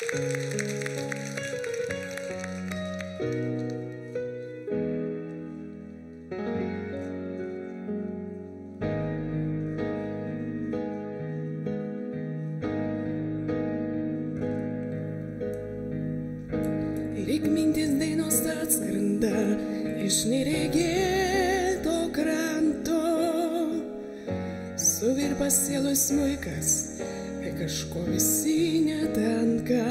Lyg mintis dainos atskrenda iš neregėto kranto, suvirpa sieloj smuikas, kai kažko visi netenka.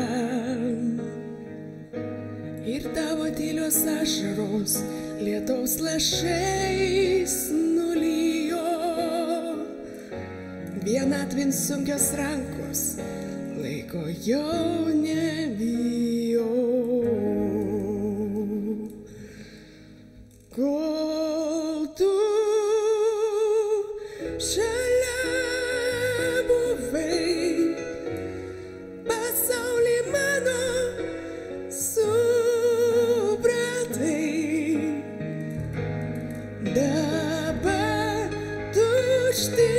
Ir tavo tylios ašaros lietaus lašais nulijo, vienatvin sunkios rankos laiko jau nebijo. Kol tu šalia buvai, pasaulį mano supratai. Dabar tušti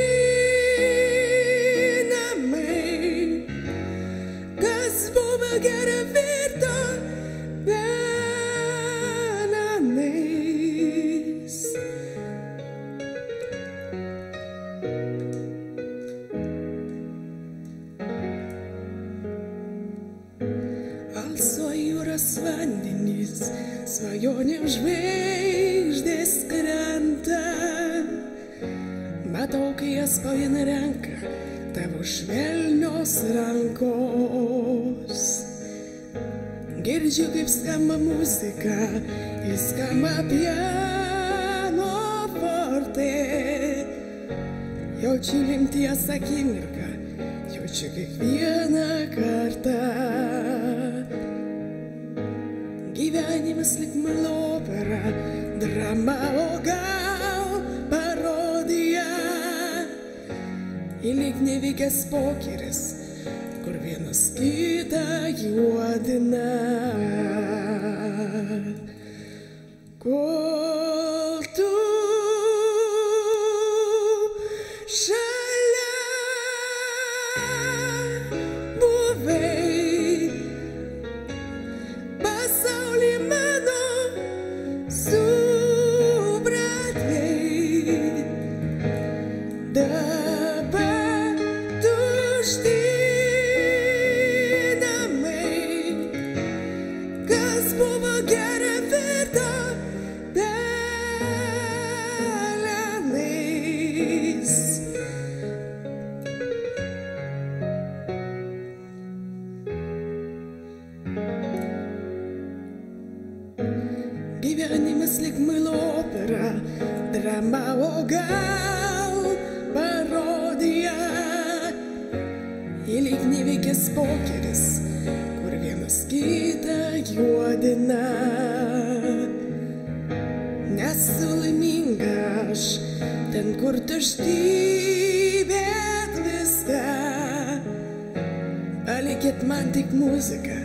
namai, kas buvo gera virto pelenais. Alsuoja jūros vandenys, svajonėm žvaigždės krenta. Matau, kai jas po vieną renka tavo švelnios rankos. Girdžiu, kaip skamba muzika, jis skamba pianoforte. Jaučiu lemties akimirką, jaučiu kiekvieną kartą. Gyvenimas lyg muilo opera, drama, o gal parodija. Ir lyg nevykęs pokeris, kur vienas kitą juodina. Kol tu šalia buvai, pasaulį mano supratai. Dabar tušti namai, kas buvo gera virto pelenais. Gyvenimas lyg muilo opera, drama, o gal parodija. Ir lyg nevykęs pokeris, kur vienas kitą juodina. Nesu laiminga aš ten, kur tuštybė viską. Palikit man tik muziką,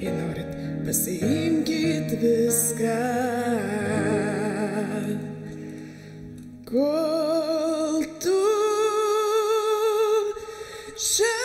jei norit, pasiimkit viską. Kol tu šalia